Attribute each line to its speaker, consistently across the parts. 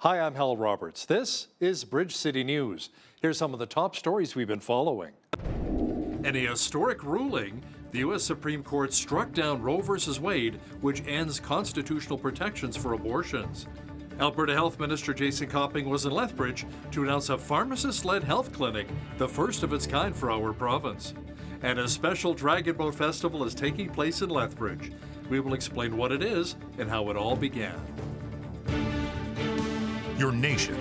Speaker 1: Hi, I'm Hal Roberts. This is Bridge City News. Here's some of the top stories we've been following. In a historic ruling, the U.S. Supreme Court struck down Roe v. Wade, which ends constitutional protections for abortions. Alberta Health Minister Jason Copping was in Lothbridge to announce a pharmacist-led health clinic, the first of its kind for our province. And a special Dragon Boat Festival is taking place in Lothbridge. We will explain what it is and how it all began.
Speaker 2: Your nation,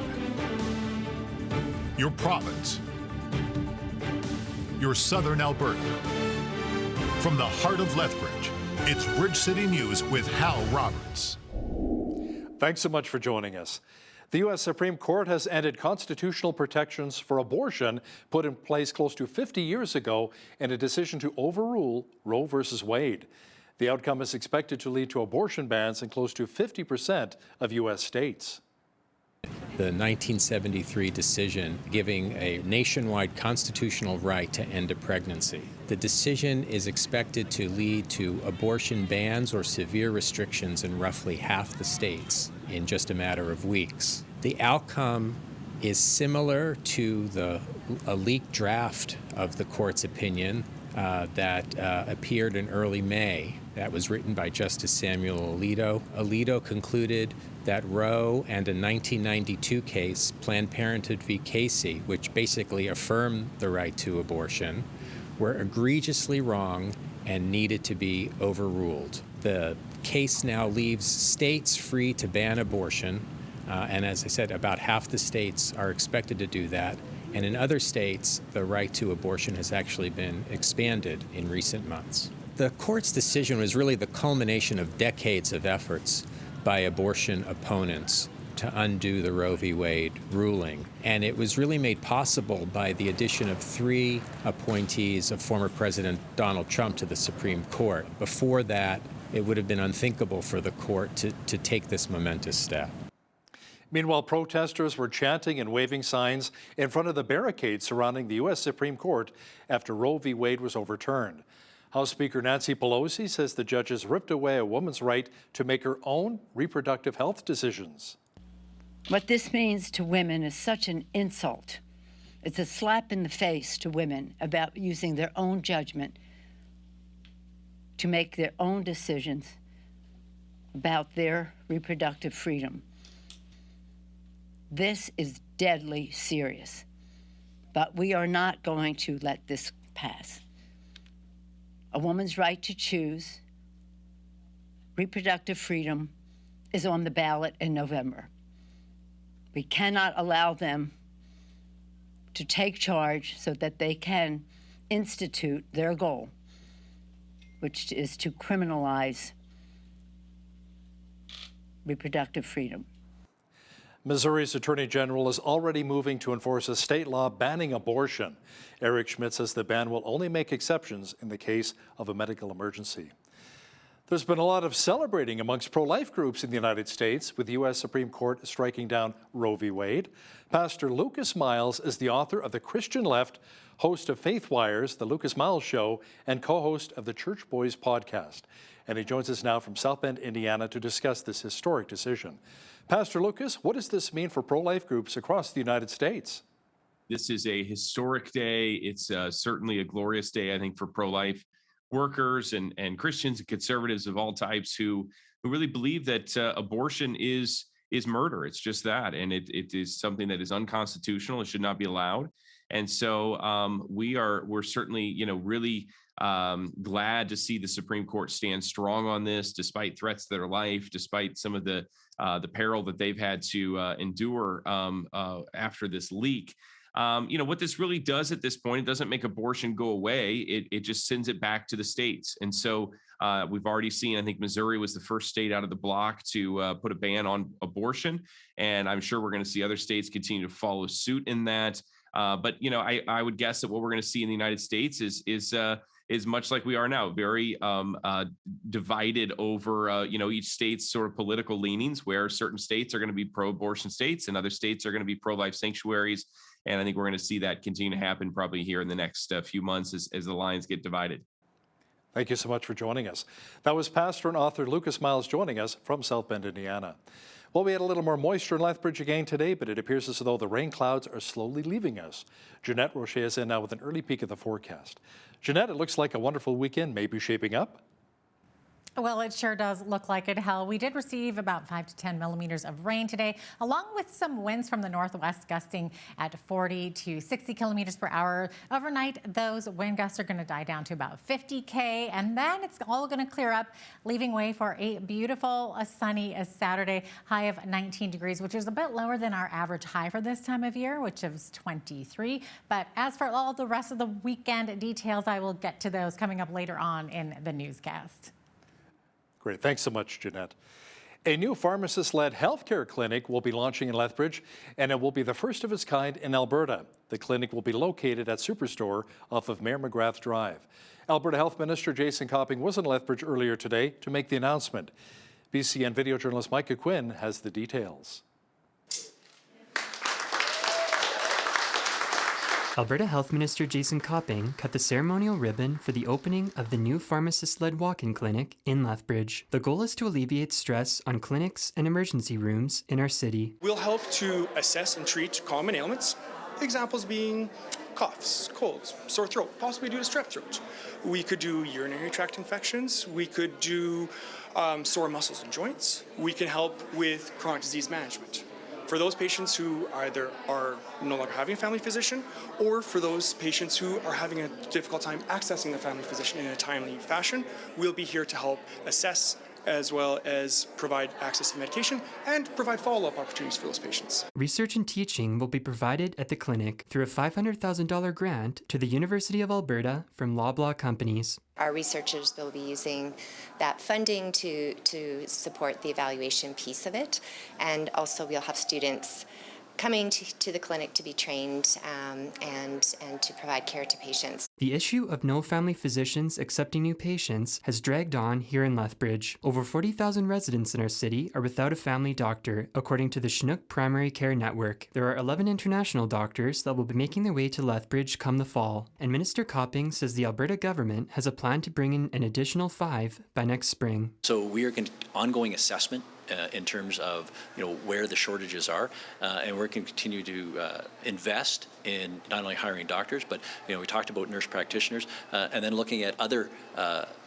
Speaker 2: your province, your southern Alberta. From the heart of Lothbridge, it's Bridge City News with Hal Roberts.
Speaker 1: Thanks so much for joining us. The U.S. Supreme Court has ended constitutional protections for abortion put in place close to 50 years ago in a decision to overrule Roe v. Wade. The outcome is expected to lead to abortion bans in close to 50% of U.S. states.
Speaker 3: The 1973 decision giving a nationwide constitutional right to end a pregnancy. The decision is expected to lead to abortion bans or severe restrictions in roughly half the states in just a matter of weeks. The outcome is similar to a leaked draft of the court's opinion that appeared in early May. That was written by Justice Samuel Alito. Alito concluded that Roe and a 1992 case, Planned Parenthood v. Casey, which basically affirmed the right to abortion, were egregiously wrong and needed to be overruled. The case now leaves states free to ban abortion, and as I said, about half the states are expected to do that. And in other states, the right to abortion has actually been expanded in recent months. The court's decision was really the culmination of decades of efforts by abortion opponents to undo the Roe v. Wade ruling. And it was really made possible by the addition of 3 appointees of former President Donald Trump to the Supreme Court. Before that, it would have been unthinkable for the court to take this momentous step.
Speaker 1: Meanwhile, protesters were chanting and waving signs in front of the barricades surrounding the U.S. Supreme Court after Roe v. Wade was overturned. House Speaker Nancy Pelosi says the judges ripped away a woman's right to make her own reproductive health decisions.
Speaker 4: What this means to women is such an insult. It's a slap in the face to women about using their own judgment to make their own decisions about their reproductive freedom. This is deadly serious, but we are not going to let this pass. A woman's right to choose reproductive freedom is on the ballot in November. We cannot allow them to take charge so that they can institute their goal, which is to criminalize reproductive freedom.
Speaker 1: Missouri's Attorney General is already moving to enforce a state law banning abortion. Eric Schmidt says the ban will only make exceptions in the case of a medical emergency. There's been a lot of celebrating amongst pro-life groups in the United States with the U.S. Supreme Court striking down Roe v. Wade. Pastor Lucas Miles is the author of The Christian Left, host of Faith Wires, The Lucas Miles Show, and co-host of the Church Boys podcast. And he joins us now from South Bend, Indiana, to discuss this historic decision. Pastor Lucas, what does this mean for pro-life groups across the United States?
Speaker 5: This is a historic day. It's certainly a glorious day, I think, for pro-life workers and Christians and conservatives of all types who really believe that abortion is murder. It's just that, and it is something that is unconstitutional. It should not be allowed. And so we're certainly, really glad to see the Supreme Court stand strong on this, despite threats to their life, despite some of the peril that they've had to endure after this leak. What this really does at this point, it doesn't make abortion go away. It just sends it back to the states. And so we've already seen, I think Missouri was the first state out of the block to put a ban on abortion. And I'm sure we're going to see other states continue to follow suit in that. But I would guess that what we're going to see in the United States is much like we are now, very divided over, each state's sort of political leanings, where certain states are going to be pro-abortion states and other states are going to be pro-life sanctuaries. And I think we're going to see that continue to happen probably here in the next few months as the lines get divided.
Speaker 1: Thank you so much for joining us. That was pastor and author Lucas Miles joining us from South Bend, Indiana. Well, we had a little more moisture in Lothbridge again today, but it appears as though the rain clouds are slowly leaving us. Jeanette Rocher is in now with an early peek at the forecast. Jeanette, it looks like a wonderful weekend may be shaping up.
Speaker 6: Well, it sure does look like it, Hal. We did receive about 5 to 10 millimeters of rain today, along with some winds from the northwest gusting at 40 to 60 kilometers per hour. Overnight, those wind gusts are going to die down to about 50K, and then it's all going to clear up, leaving way for a beautiful, sunny Saturday, high of 19 degrees, which is a bit lower than our average high for this time of year, which is 23. But as for all the rest of the weekend details, I will get to those coming up later on in the newscast.
Speaker 1: Great. Thanks so much, Jeanette. A new pharmacist-led healthcare clinic will be launching in Lothbridge, and it will be the first of its kind in Alberta. The clinic will be located at Superstore off of Mayor McGrath Drive. Alberta Health Minister Jason Copping was in Lothbridge earlier today to make the announcement. BCN video journalist Micah Quinn has the details.
Speaker 7: Alberta Health Minister Jason Copping cut the ceremonial ribbon for the opening of the new pharmacist-led walk-in clinic in Lothbridge. The goal is to alleviate stress on clinics and emergency rooms in our city.
Speaker 8: We'll help to assess and treat common ailments, examples being coughs, colds, sore throat, possibly due to strep throat. We could do urinary tract infections. We could do sore muscles and joints. We can help with chronic disease management. For those patients who either are no longer having a family physician, or for those patients who are having a difficult time accessing the family physician in a timely fashion, we'll be here to help assess as well as provide access to medication and provide follow-up opportunities for those patients.
Speaker 7: Research and teaching will be provided at the clinic through a $500,000 grant to the University of Alberta from Loblaw companies.
Speaker 9: Our researchers will be using that funding to support the evaluation piece of it, and also we'll have students coming to the clinic to be trained and to provide care to patients.
Speaker 7: The issue of no family physicians accepting new patients has dragged on here in Lothbridge. Over 40,000 residents in our city are without a family doctor, according to the Chinook Primary Care Network. There are 11 international doctors that will be making their way to Lothbridge come the fall, and Minister Copping says the Alberta government has a plan to bring in an additional 5 by next spring.
Speaker 10: So we are going to ongoing assessment in terms of where the shortages are, and we're going to continue to invest in not only hiring doctors, but we talked about nurse practitioners, and then looking at other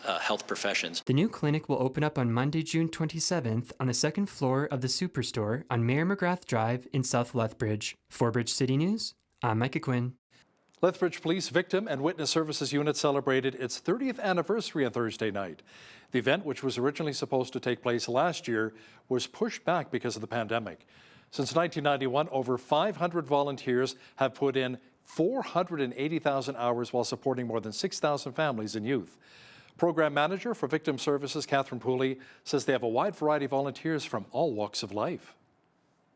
Speaker 10: health professions.
Speaker 7: The new clinic will open up on Monday, June 27th on the second floor of the Superstore on Mayor McGrath Drive in South Lothbridge. For Bridge City News, I'm Micah Quinn.
Speaker 1: Lethbridge Police Victim and Witness Services Unit celebrated its 30th anniversary on Thursday night. The event, which was originally supposed to take place last year, was pushed back because of the pandemic. Since 1991, over 500 volunteers have put in 480,000 hours while supporting more than 6,000 families and youth. Program Manager for Victim Services, Catherine Pooley, says they have a wide variety of volunteers from all walks of life.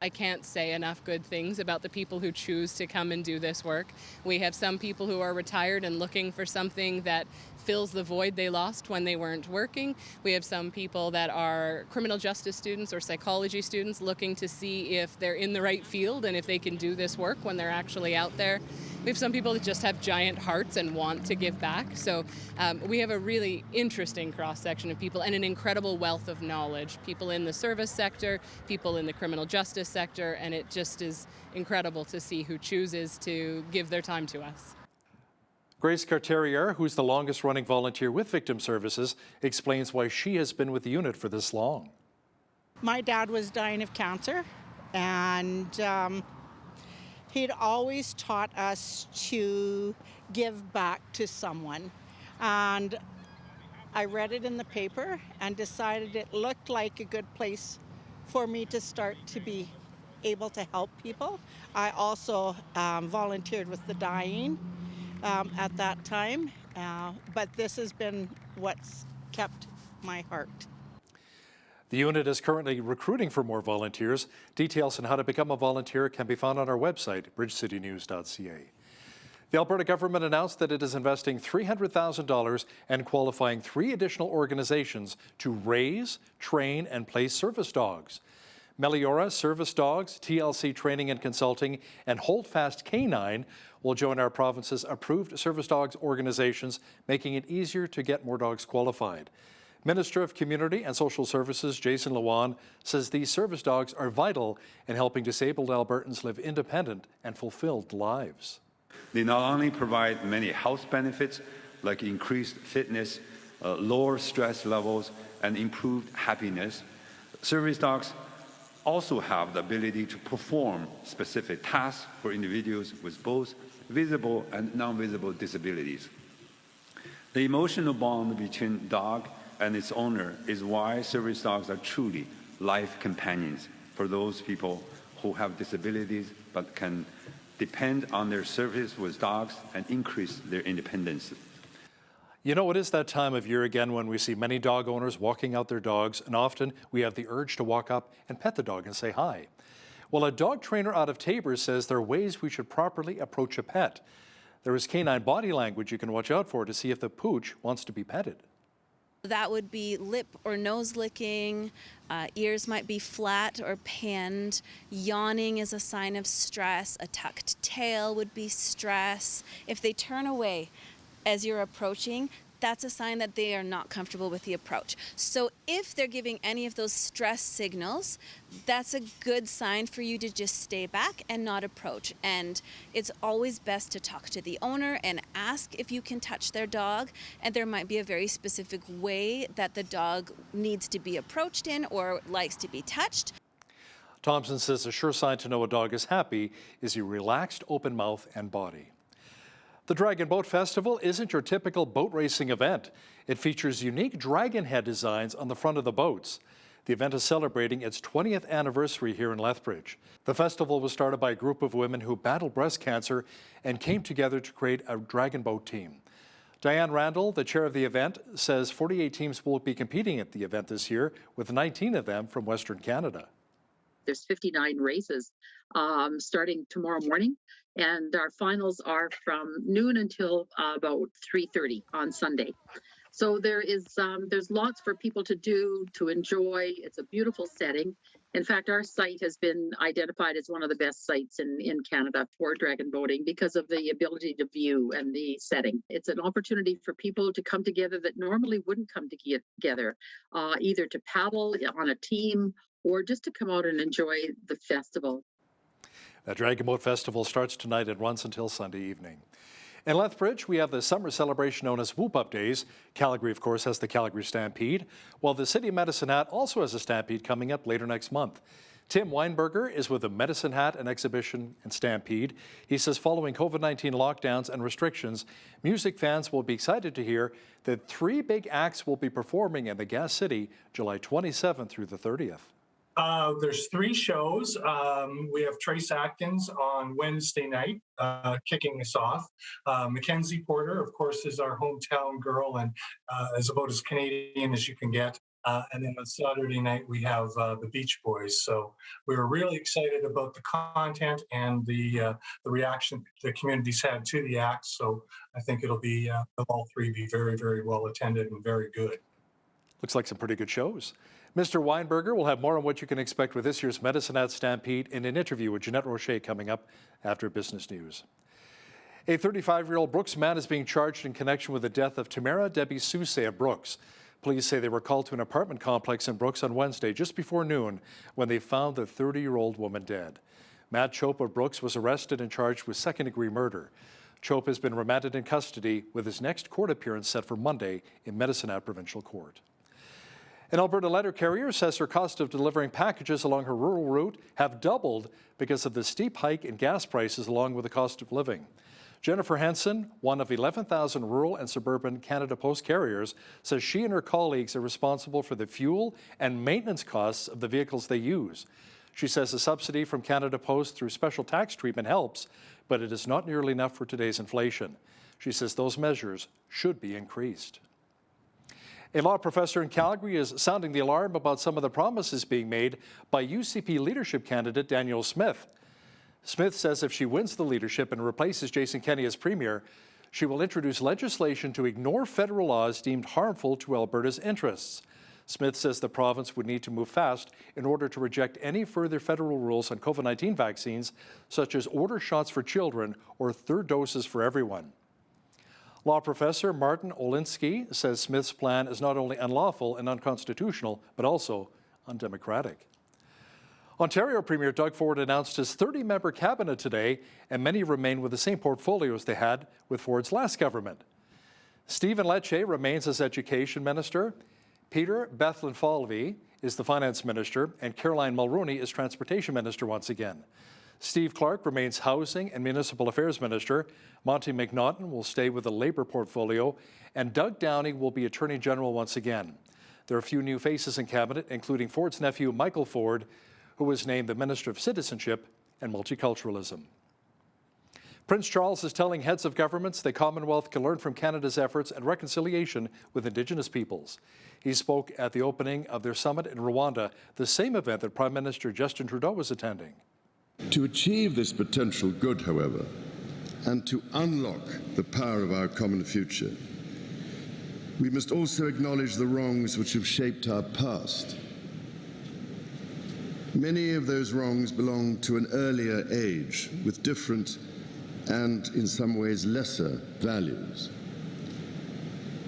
Speaker 11: I can't say enough good things about the people who choose to come and do this work. We have some people who are retired and looking for something that fills the void they lost when they weren't working. We have some people that are criminal justice students or psychology students looking to see if they're in the right field and if they can do this work when they're actually out there. We have some people that just have giant hearts and want to give back. So we have a really interesting cross-section of people and an incredible wealth of knowledge. People in the service sector, people in the criminal justice sector, and it just is incredible to see who chooses to give their time to us.
Speaker 1: Grace Carterier, who's the longest-running volunteer with Victim Services, explains why she has been with the unit for this long.
Speaker 12: My dad was dying of cancer, and he'd always taught us to give back to someone. And I read it in the paper and decided it looked like a good place for me to start to be able to help people. I also volunteered with the dying at that time, but this has been what's kept my heart.
Speaker 1: The unit is currently recruiting for more volunteers. Details on how to become a volunteer can be found on our website, bridgecitynews.ca. The Alberta government announced that it is investing $300,000 and qualifying 3 additional organizations to raise, train, and place service dogs. Meliora Service Dogs, TLC Training and Consulting, and Holdfast Canine will join our province's approved service dogs organizations, making it easier to get more dogs qualified. Minister of Community and Social Services Jason Lewan says these service dogs are vital in helping disabled Albertans live independent and fulfilled lives.
Speaker 13: They not only provide many health benefits like increased fitness, lower stress levels, and improved happiness, service dogs also have the ability to perform specific tasks for individuals with both visible and non-visible disabilities. The emotional bond between dog and its owner is why service dogs are truly life companions for those people who have disabilities but can depend on their service with dogs and increase their independence.
Speaker 1: You know, it is that time of year again when we see many dog owners walking out their dogs, and often we have the urge to walk up and pet the dog and say hi. Well, a dog trainer out of Taber says there are ways we should properly approach a pet. There is canine body language you can watch out for to see if the pooch wants to be petted.
Speaker 14: That would be lip or nose licking, ears might be flat or pinned, yawning is a sign of stress, a tucked tail would be stress. If they turn away as you're approaching, that's a sign that they are not comfortable with the approach. So if they're giving any of those stress signals, that's a good sign for you to just stay back and not approach. And it's always best to talk to the owner and ask if you can touch their dog. And there might be a very specific way that the dog needs to be approached in or likes to be touched.
Speaker 1: Thompson says a sure sign to know a dog is happy is a relaxed open mouth and body. The Dragon Boat Festival isn't your typical boat racing event. It features unique dragon head designs on the front of the boats. The event is celebrating its 20th anniversary here in Lothbridge. The festival was started by a group of women who battled breast cancer and came together to create a dragon boat team. Diane Randall, the chair of the event, says 48 teams will be competing at the event this year, with 19 of them from Western Canada.
Speaker 15: There's 59 races starting tomorrow morning, and our finals are from noon until about 3:30 on Sunday. So there's lots for people to do, to enjoy. It's a beautiful setting. In fact, our site has been identified as one of the best sites in Canada for dragon boating because of the ability to view and the setting. It's an opportunity for people to come together that normally wouldn't come together, either to paddle on a team or just to come out and enjoy the festival.
Speaker 1: The Dragon Boat Festival starts tonight and runs until Sunday evening. In Lothbridge, we have the summer celebration known as Whoop Up Days. Calgary, of course, has the Calgary Stampede, while the City of Medicine Hat also has a Stampede coming up later next month. Tim Weinberger is with the Medicine Hat and Exhibition and Stampede. He says following COVID-19 lockdowns and restrictions, music fans will be excited to hear that 3 big acts will be performing in the Gas City July 27th through the 30th.
Speaker 16: There's 3 shows. We have Trace Atkins on Wednesday night, kicking us off. Mackenzie Porter, of course, is our hometown girl and is about as Canadian as you can get. And then on Saturday night, we have the Beach Boys. So we were really excited about the content and the reaction the community's had to the acts. So I think it'll be, all 3 be very, very well attended and very good.
Speaker 1: Looks like some pretty good shows. Mr. Weinberger will have more on what you can expect with this year's Medicine Hat Stampede in an interview with Jeanette Rocher coming up after Business News. A 35-year-old Brooks man is being charged in connection with the death of Tamara Debbie Sousay of Brooks. Police say they were called to an apartment complex in Brooks on Wednesday just before noon when they found the 30-year-old woman dead. Matt Chope of Brooks was arrested and charged with second-degree murder. Chope has been remanded in custody with his next court appearance set for Monday in Medicine Hat Provincial Court. An Alberta letter carrier says her cost of delivering packages along her rural route have doubled because of the steep hike in gas prices along with the cost of living. Jennifer Henson, one of 11,000 rural and suburban Canada Post carriers, says she and her colleagues are responsible for the fuel and maintenance costs of the vehicles they use. She says the subsidy from Canada Post through special tax treatment helps, but it is not nearly enough for today's inflation. She says those measures should be increased. A law professor in Calgary is sounding the alarm about some of the promises being made by UCP leadership candidate Danielle Smith. Smith says if she wins the leadership and replaces Jason Kenney as premier, she will introduce legislation to ignore federal laws deemed harmful to Alberta's interests. Smith says the province would need to move fast in order to reject any further federal rules on COVID-19 vaccines, such as order shots for children or 3rd doses for everyone. Law professor Martin Olinsky says Smith's plan is not only unlawful and unconstitutional, but also undemocratic. Ontario Premier Doug Ford announced his 30-member cabinet today, and many remain with the same portfolios they had with Ford's last government. Stephen Lecce remains as Education Minister, Peter Bethlen-Falvey is the Finance Minister, and Caroline Mulroney is Transportation Minister once again. Steve Clark remains Housing and Municipal Affairs Minister, Monty McNaughton will stay with the Labour portfolio, and Doug Downey will be Attorney General once again. There are a few new faces in Cabinet, including Ford's nephew Michael Ford, who was named the Minister of Citizenship and Multiculturalism. Prince Charles is telling heads of governments the Commonwealth can learn from Canada's efforts and reconciliation with Indigenous peoples. He spoke at the opening of their summit in Rwanda, the same event that Prime Minister Justin Trudeau was attending.
Speaker 17: To achieve this potential good, however, and to unlock the power of our common future, we must also acknowledge the wrongs which have shaped our past. Many of those wrongs belong to an earlier age with different and, in some ways, lesser values.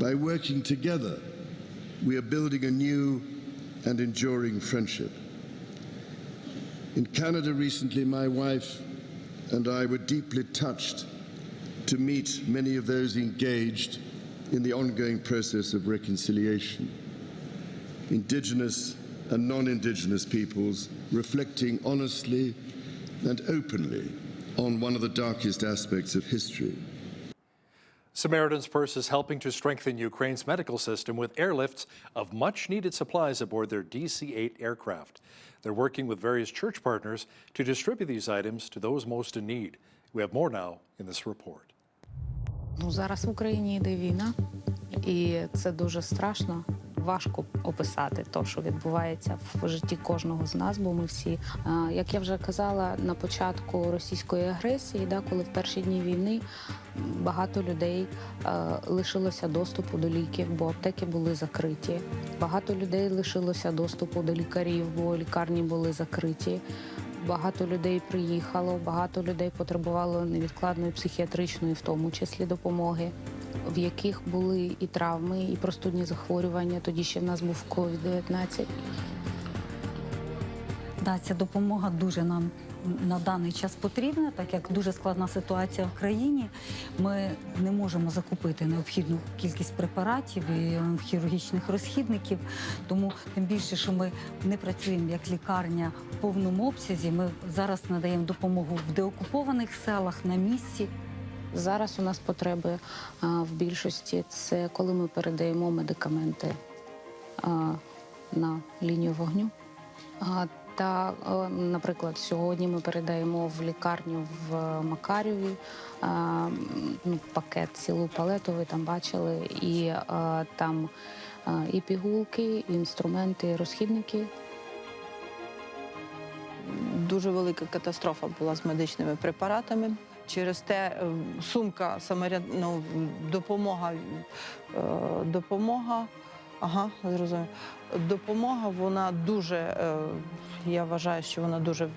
Speaker 17: By working together, we are building a new and enduring friendship. In Canada recently, my wife and I were deeply touched to meet many of those engaged in the ongoing process of reconciliation. Indigenous and non-Indigenous peoples reflecting honestly and openly on one of the darkest aspects of history.
Speaker 1: Samaritan's Purse is helping to strengthen Ukraine's medical system with airlifts of much-needed supplies aboard their DC-8 aircraft. They're working with various church partners to distribute these items to those most in need. We have more now in this report.
Speaker 18: Зараз в Україні йде війна, і це дуже страшно. Важко описати те, що відбувається в житті кожного з нас, бо ми всі, як я вже казала, на початку російської агресії, коли в перші дні війни багато людей лишилося доступу до ліків, бо аптеки були закриті. Багато людей лишилося доступу до лікарів, бо лікарні були закриті. Багато людей приїхало, багато людей потребувало невідкладної психіатричної, в тому числі, допомоги, в яких були і травми, і простудні захворювання. Тоді ще в нас був COVID-19.
Speaker 19: Да, ця допомога дуже нам на даний час потрібна, так як дуже складна ситуація в країні. Ми не можемо закупити необхідну кількість препаратів і хірургічних розхідників. Тому тим більше, що ми не працюємо як лікарня в повному обсязі, ми зараз надаємо допомогу в деокупованих селах, на місці.
Speaker 18: Зараз у нас потреби в більшості – це коли ми передаємо медикаменти на лінію вогню. Та, наприклад, сьогодні ми передаємо в лікарню в Макарєві пакет, цілу палету, ви там бачили, і там і пігулки, і інструменти, і розхідники.
Speaker 20: Дуже велика катастрофа була з медичними препаратами. Через те сумка допомога, зрозуміло. Допомога, вона дуже, я вважаю, що вона дуже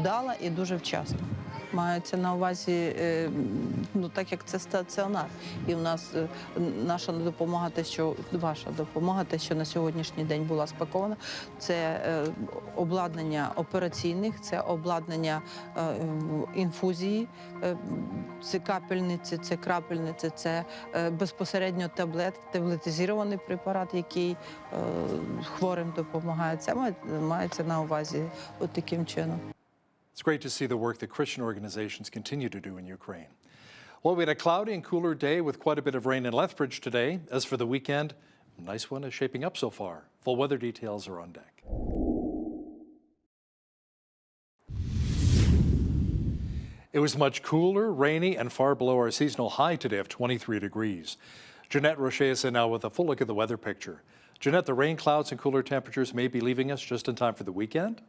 Speaker 20: вдала і дуже вчасна. Мається на увазі, так як це стаціонар. І в нас наша допомога, ваша допомога, те, що на сьогоднішній день була спакована, це обладнання операційних, це обладнання інфузії, це капельниці, це крапельниці, це безпосередньо таблетизований препарат, який хворим допомагає. Це мається на увазі от таким чином.
Speaker 1: It's great to see the work that Christian organizations continue to do in Ukraine. Well, we had a cloudy and cooler day with quite a bit of rain in Lothbridge today. As for the weekend, a nice one is shaping up so far. Full weather details are on deck. It was much cooler, rainy, and far below our seasonal high today of 23 degrees. Jeanette Roche is in now with a full look at the weather picture. Jeanette, the rain clouds and cooler temperatures may be leaving us just in time for the weekend?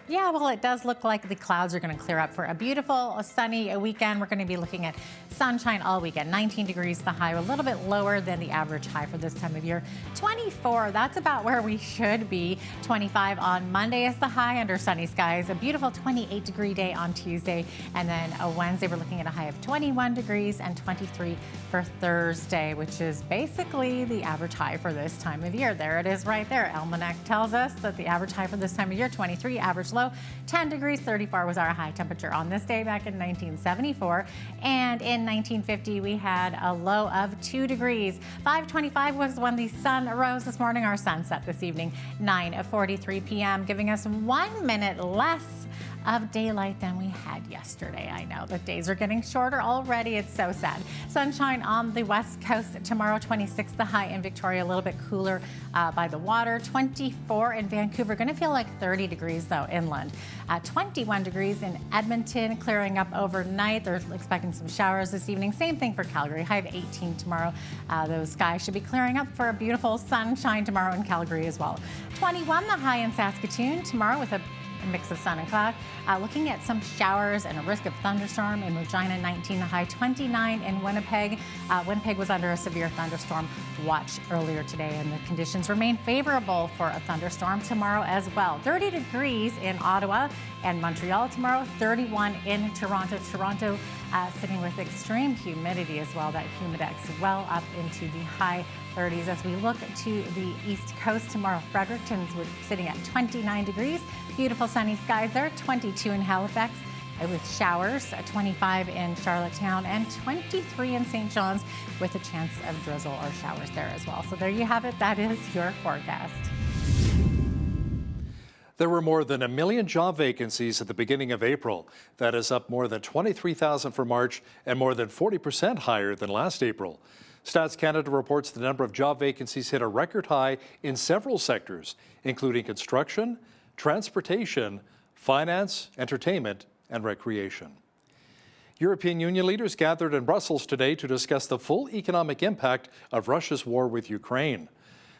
Speaker 6: Yeah, well, it does look like the clouds are going to clear up for a beautiful, sunny weekend. We're going to be looking at Sunshine all weekend. 19 degrees the high, a little bit lower than the average high for this time of year. 24, that's about where we should be. 25 on Monday is the high under sunny skies. A beautiful 28-degree day on Tuesday. And then Wednesday, we're looking at a high of 21 degrees and 23 for Thursday, which is basically the average high for this time of year. There it is right there. Almanac tells us that the average high for this time of year, 23, average low, 10 degrees. 34 was our high temperature on this day back in 1974. And in 1950, we had a low of 2 degrees. 5:25 was when the sun rose this morning. Our sun set this evening, 9:43 p.m., giving us 1 minute less of daylight than we had yesterday. I know the days are getting shorter already. It's so sad. Sunshine on the west coast tomorrow, 26 the high in Victoria, a little bit cooler by the water. 24 in Vancouver, going to feel like 30 degrees though inland. 21 degrees in Edmonton, clearing up overnight. They're expecting some showers this evening. Same thing for Calgary, high of 18 tomorrow. Those skies should be clearing up for a beautiful sunshine tomorrow in Calgary as well. 21 the high in Saskatoon tomorrow with a mix of sun and cloud. Looking at some showers and a risk of thunderstorm in Regina, 19 the high, 29 in Winnipeg. Winnipeg was under a severe thunderstorm watch earlier today, and the conditions remain favorable for a thunderstorm tomorrow as well. 30 degrees in Ottawa and Montreal tomorrow, 31 in Toronto. Toronto sitting with extreme humidity as well. That humidex well up into the high 30s. As we look to the east coast tomorrow, Fredericton's sitting at 29 degrees. Beautiful sunny skies there, 22 in Halifax with showers, 25 in Charlottetown, and 23 in St. John's with a chance of drizzle or showers there as well. So there you have it. That is your forecast.
Speaker 1: There were more than 1 million job vacancies at the beginning of April. That is up more than 23,000 for March and more than 40% higher than last April. Stats Canada reports the number of job vacancies hit a record high in several sectors, including construction, transportation, finance, entertainment, and recreation. European Union leaders gathered in Brussels today to discuss the full economic impact of Russia's war with Ukraine.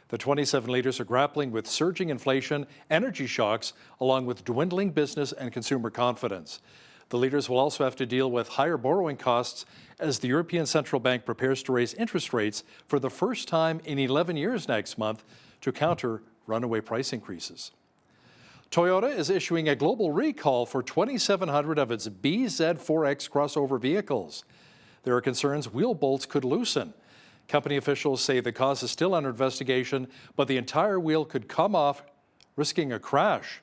Speaker 1: The 27 leaders are grappling with surging inflation, energy shocks, along with dwindling business and consumer confidence. The leaders will also have to deal with higher borrowing costs as the European Central Bank prepares to raise interest rates for the first time in 11 years next month to counter runaway price increases. Toyota is issuing a global recall for 2,700 of its BZ4X crossover vehicles. There are concerns wheel bolts could loosen. Company officials say the cause is still under investigation, but the entire wheel could come off, risking a crash.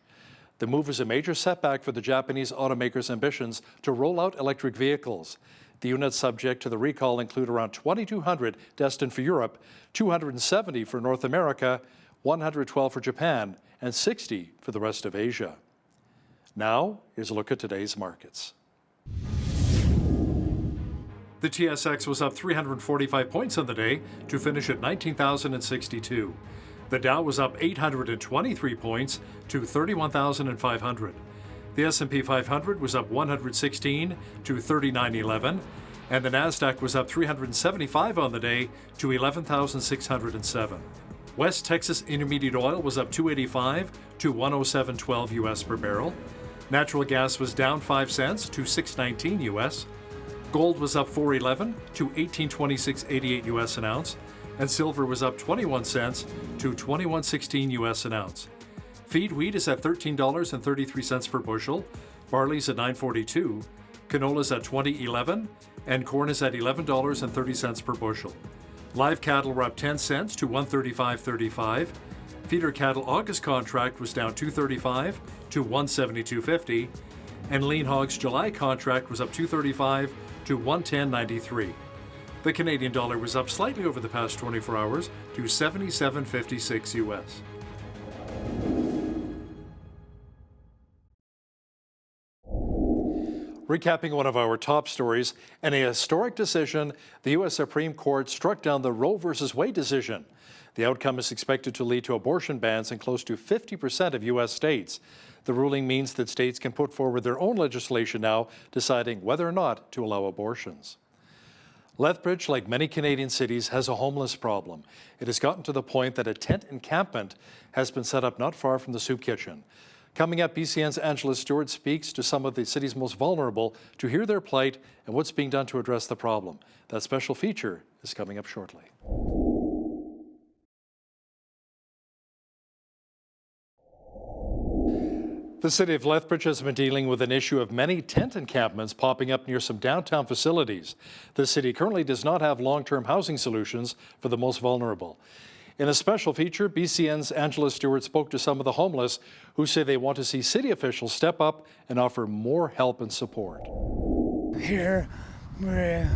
Speaker 1: The move is a major setback for the Japanese automaker's ambitions to roll out electric vehicles. The units subject to the recall include around 2,200 destined for Europe, 270 for North America, 112 for Japan, and 60 for the rest of Asia. Now, here's a look at today's markets. The TSX was up 345 points on the day to finish at 19,062. The Dow was up 823 points to 31,500. The S&P 500 was up 116 to 3911, and the Nasdaq was up 375 on the day to 11,607. West Texas Intermediate Oil was up 285 to 107.12 US per barrel. Natural gas was down 5 cents to 6.19 US. Gold was up 4.11 to 18.2688 US an ounce, and silver was up 21 cents to 21.16 US an ounce. Feed wheat is at $13.33 per bushel, barley's at $9.42, canola's at $20.11, and corn is at $11.30 per bushel. Live cattle were up 10 cents to $135.35. Feeder cattle August contract was down $2.35 to $172.50, and lean hogs July contract was up $2.35 to $110.93. The Canadian dollar was up slightly over the past 24 hours to 77.56 US. Recapping one of our top stories, in a historic decision, the U.S. Supreme Court struck down the Roe v. Wade decision. The outcome is expected to lead to abortion bans in close to 50% of U.S. states. The ruling means that states can put forward their own legislation now, deciding whether or not to allow abortions. Lothbridge, like many Canadian cities, has a homeless problem. It has gotten to the point that a tent encampment has been set up not far from the soup kitchen. Coming up, BCN's Angela Stewart speaks to some of the city's most vulnerable to hear their plight and what's being done to address the problem. That special feature is coming up shortly. The city of Lothbridge has been dealing with an issue of many tent encampments popping up near some downtown facilities. The city currently does not have long-term housing solutions for the most vulnerable. In a special feature, BCN's Angela Stewart spoke to some of the homeless who say they want to see city officials step up and offer more help and support.
Speaker 21: Here, we're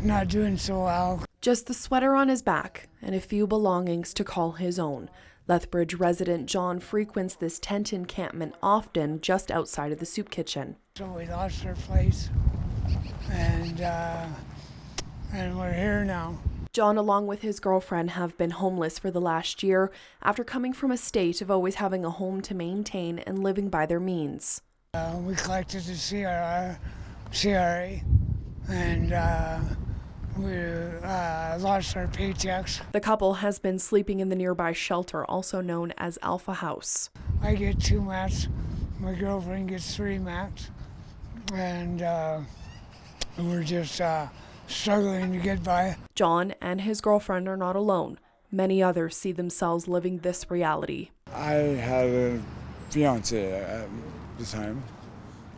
Speaker 21: not doing so well.
Speaker 22: Just the sweater on his back and a few belongings to call his own. Lethbridge resident John frequents this tent encampment often just outside of the soup kitchen.
Speaker 21: So we lost our place, and we're here now.
Speaker 22: John, along with his girlfriend, have been homeless for the last year after coming from a state of always having a home to maintain and living by their means.
Speaker 21: We collected the CRA, and we lost our paychecks.
Speaker 22: The couple has been sleeping in the nearby shelter, also known as Alpha House.
Speaker 21: I get 2 mats, my girlfriend gets 3 mats, and we're just struggling to get by.
Speaker 22: John and his girlfriend are not alone. Many others see themselves living this reality.
Speaker 23: I had a fiance at the time,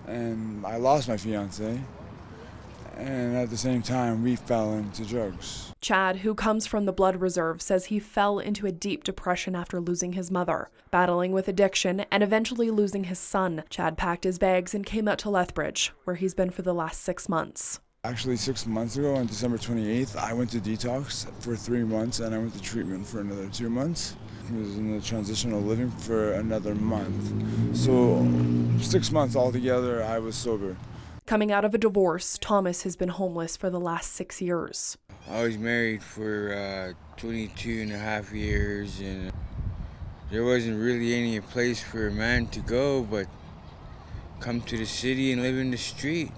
Speaker 23: and I lost my fiance. And at the same time, we fell into drugs.
Speaker 22: Chad, who comes from the blood reserve, says he fell into a deep depression after losing his mother. Battling with addiction and eventually losing his son, Chad packed his bags and came out to Lethbridge, where he's been for the last 6 months.
Speaker 23: Actually, 6 months ago, on December 28th, I went to detox for 3 months, and I went to treatment for another 2 months. I was in the transitional living for another month. So 6 months altogether, I was sober.
Speaker 22: Coming out of a divorce, Thomas has been homeless for the last 6 years.
Speaker 24: I was married for 22 and a half years, and there wasn't really any place for a man to go but come to the city and live in the street.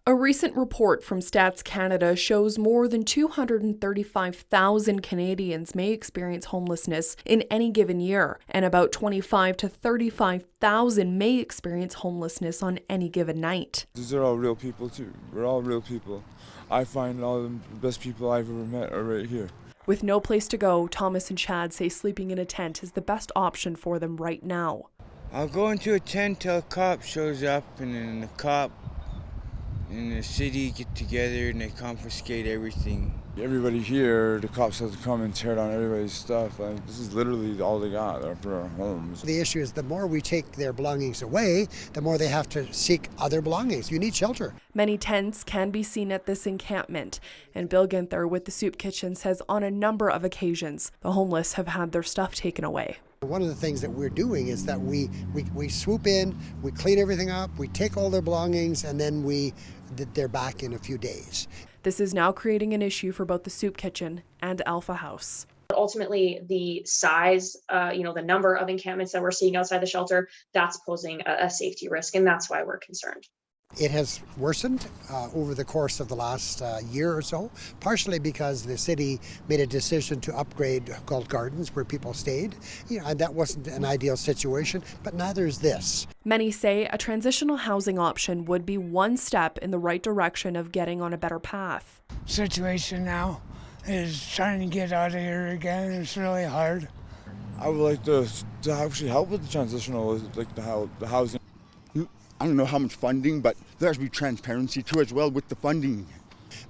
Speaker 22: A recent report from Stats Canada shows more than 235,000 Canadians may experience homelessness in any given year, and about 25 to 35,000 may experience homelessness on any given night.
Speaker 23: These are all real people too. We're all real people. I find all the best people I've ever met are right here.
Speaker 22: With no place to go, Thomas and Chad say sleeping in a tent is the best option for them right now.
Speaker 24: I'll go into a tent till a cop shows up, and then the cop and the city get together and they confiscate everything.
Speaker 23: Everybody here, the cops have to come and tear down everybody's stuff. Like, this is literally all they got for our homes.
Speaker 25: The issue is the more we take their belongings away, the more they have to seek other belongings. You need shelter.
Speaker 22: Many tents can be seen at this encampment, and Bill Ginther with the Soup Kitchen says on a number of occasions, the homeless have had their stuff taken away.
Speaker 25: One of the things that we're doing is that we swoop in, we clean everything up, we take all their belongings, and then they're back in a few days.
Speaker 22: This is now creating an issue for both the Soup Kitchen and Alpha House.
Speaker 26: Ultimately, the size, the number of encampments that we're seeing outside the shelter, that's posing a safety risk, and that's why we're concerned.
Speaker 25: It has worsened over the course of the last year or so, partially because the city made a decision to upgrade Galt Gardens where people stayed. And that wasn't an ideal situation, but neither is this.
Speaker 22: Many say a transitional housing option would be one step in the right direction of getting on a better path.
Speaker 21: Situation now is trying to get out of here again. It's really hard.
Speaker 23: I would like to actually help with the transitional, like the housing.
Speaker 27: I don't know how much funding, but there has to be transparency too as well with the funding.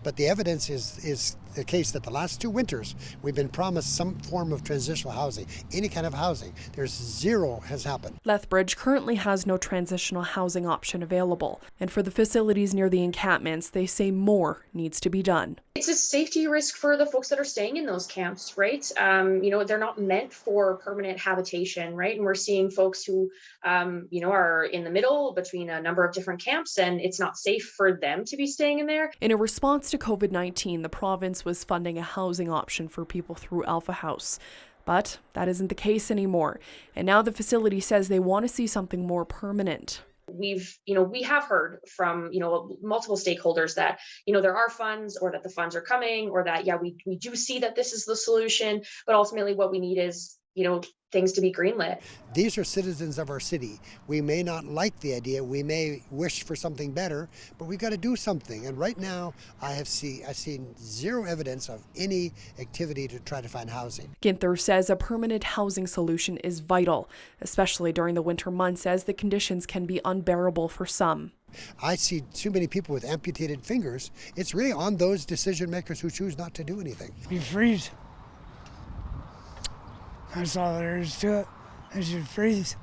Speaker 25: But the evidence is the case that the last 2 winters we've been promised some form of transitional housing, any kind of housing. There's zero has happened.
Speaker 22: Lethbridge currently has no transitional housing option available, and for the facilities near the encampments, they say more needs to be done.
Speaker 26: It's a safety risk for the folks that are staying in those camps, right? They're not meant for permanent habitation, right? And we're seeing folks who, are in the middle between a number of different camps, and it's not safe for them to be staying in there.
Speaker 22: In a response to COVID-19, the province was funding a housing option for people through Alpha House. But that isn't the case anymore. And now the facility says they want to see something more permanent.
Speaker 26: We have heard from, multiple stakeholders that, there are funds or that the funds are coming or that, we do see that this is the solution. But ultimately what we need is, things to be greenlit.
Speaker 25: These are citizens of our city. We may not like the idea, we may wish for something better, but we've got to do something. And right now, I've seen zero evidence of any activity to try to find housing.
Speaker 22: Ginther says a permanent housing solution is vital, especially during the winter months as the conditions can be unbearable for some.
Speaker 25: I see too many people with amputated fingers. It's really on those decision makers who choose not to do anything.
Speaker 21: You freeze. That's all there is to it. Is you freeze.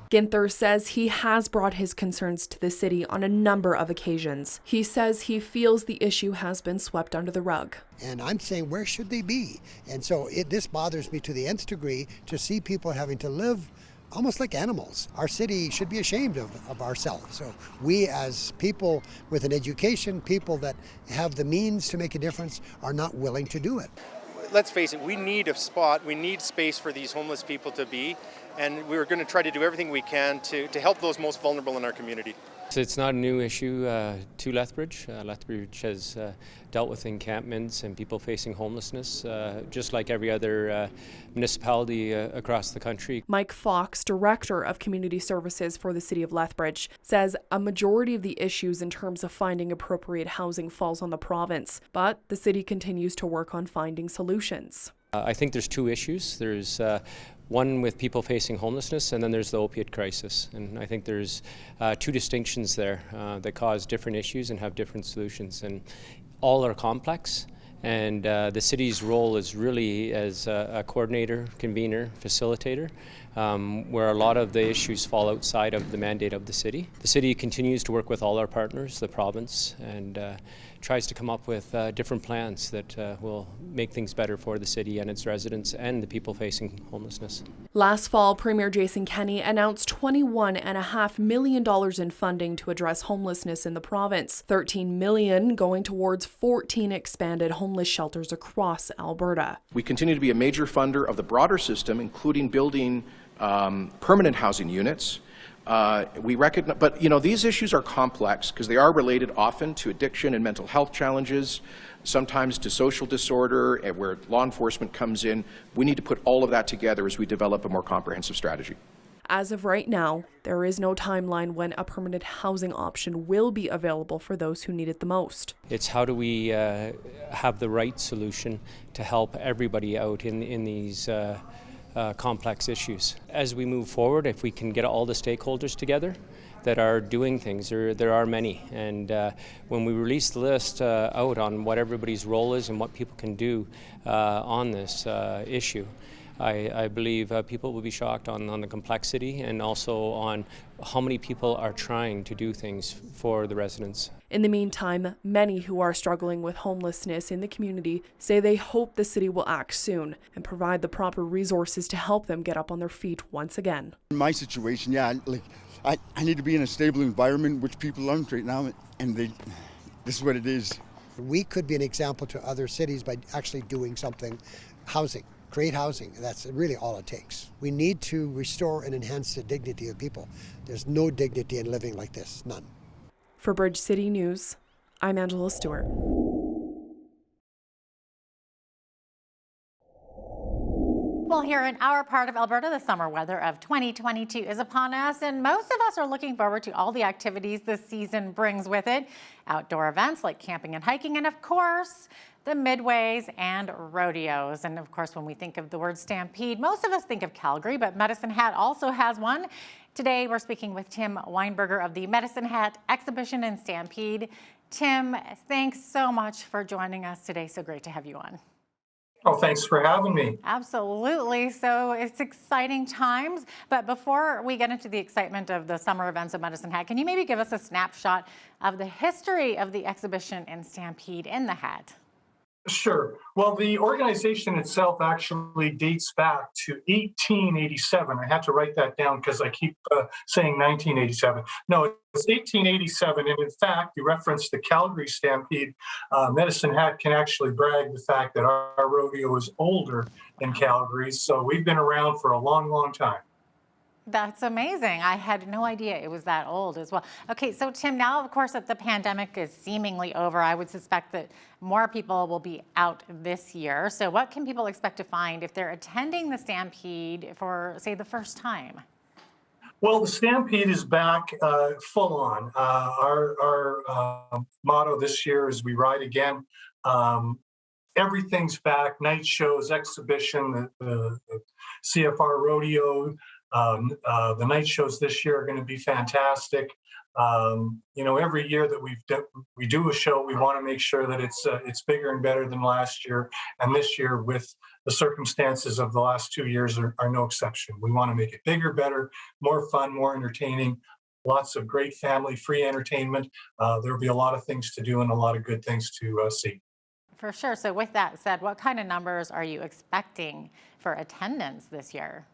Speaker 22: Ginther says he has brought his concerns to the city on a number of occasions. He says he feels the issue has been swept under the rug.
Speaker 25: And I'm saying, where should they be? And so this bothers me to the nth degree to see people having to live almost like animals. Our city should be ashamed of ourselves. So we as people with an education, people that have the means to make a difference, are not willing to do it.
Speaker 2: Let's face it, we need a spot, we need space for these homeless people to be, and we're going to try to do everything we can to help those most vulnerable in our community.
Speaker 3: So it's not a new issue to Lothbridge. Lothbridge has dealt with encampments and people facing homelessness, just like every other municipality across the country.
Speaker 22: Mike Fox, Director of Community Services for the City of Lothbridge, says a majority of the issues in terms of finding appropriate housing falls on the province, but the city continues to work on finding solutions.
Speaker 3: I think there's two issues. There's one with people facing homelessness, and then there's the opiate crisis. And I think there's two distinctions there that cause different issues and have different solutions. And all are complex. And the city's role is really as a coordinator, convener, facilitator, where a lot of the issues fall outside of the mandate of the city. The city continues to work with all our partners, the province, and tries to come up with different plans that will make things better for the city and its residents and the people facing homelessness.
Speaker 22: Last fall, Premier Jason Kenney announced $21.5 million in funding to address homelessness in the province, $13 million going towards 14 expanded homeless shelters across Alberta.
Speaker 4: We continue to be a major funder of the broader system, including building permanent housing units. We recognize, but these issues are complex because they are related often to addiction and mental health challenges, sometimes to social disorder, where law enforcement comes in. We need to put all of that together as we develop a more comprehensive strategy.
Speaker 22: As of right now, there is no timeline when a permanent housing option will be available for those who need it the most.
Speaker 3: It's how do we have the right solution to help everybody out in these complex issues. As we move forward, if we can get all the stakeholders together that are doing things, there are many, and when we release the list out on what everybody's role is and what people can do on this issue, I believe people will be shocked on the complexity and also on how many people are trying to do things for the residents.
Speaker 22: In the meantime, many who are struggling with homelessness in the community say they hope the city will act soon and provide the proper resources to help them get up on their feet once again.
Speaker 27: In my situation, I need to be in a stable environment, which people aren't right now, and this is what it is.
Speaker 25: We could be an example to other cities by actually doing something, housing. Create housing. That's really all it takes. We need to restore and enhance the dignity of people. There's no dignity in living like this, none.
Speaker 22: For Bridge City News, I'm Angela Stewart.
Speaker 6: Well, here in our part of Alberta, the summer weather of 2022 is upon us, and most of us are looking forward to all the activities the season brings with it. Outdoor events like camping and hiking, and of course, the midways and rodeos. And of course, when we think of the word Stampede, most of us think of Calgary, but Medicine Hat also has one. Today, we're speaking with Tim Weinberger of the Medicine Hat exhibition in Stampede. Tim, thanks so much for joining us today. So great to have you on.
Speaker 16: Oh, thanks for having me.
Speaker 6: Absolutely. So it's exciting times. But before we get into the excitement of the summer events at Medicine Hat, can you maybe give us a snapshot of the history of the exhibition in Stampede in the Hat?
Speaker 16: Sure. Well, the organization itself actually dates back to 1887. I had to write that down because I keep saying 1987. No, it's 1887. And in fact, you referenced the Calgary Stampede. Medicine Hat can actually brag the fact that our rodeo is older than Calgary's. So we've been around for a long, long time.
Speaker 6: That's amazing. I had no idea it was that old as well. Okay, so Tim, now of course that the pandemic is seemingly over, I would suspect that more people will be out this year. So what can people expect to find if they're attending the Stampede for, say, the first time?
Speaker 16: Well, the Stampede is back full on. Our motto this year is "We Ride Again." Everything's back: night shows, exhibition, the CFR rodeo. The night shows this year are going to be fantastic. Every year that we do a show, we want to make sure that it's bigger and better than last year. And this year, with the circumstances of the last 2 years, are no exception. We want to make it bigger, better, more fun, more entertaining. Lots of great family free entertainment. There'll be a lot of things to do and a lot of good things to see.
Speaker 6: For sure. So with that said, what kind of numbers are you expecting for attendance this year?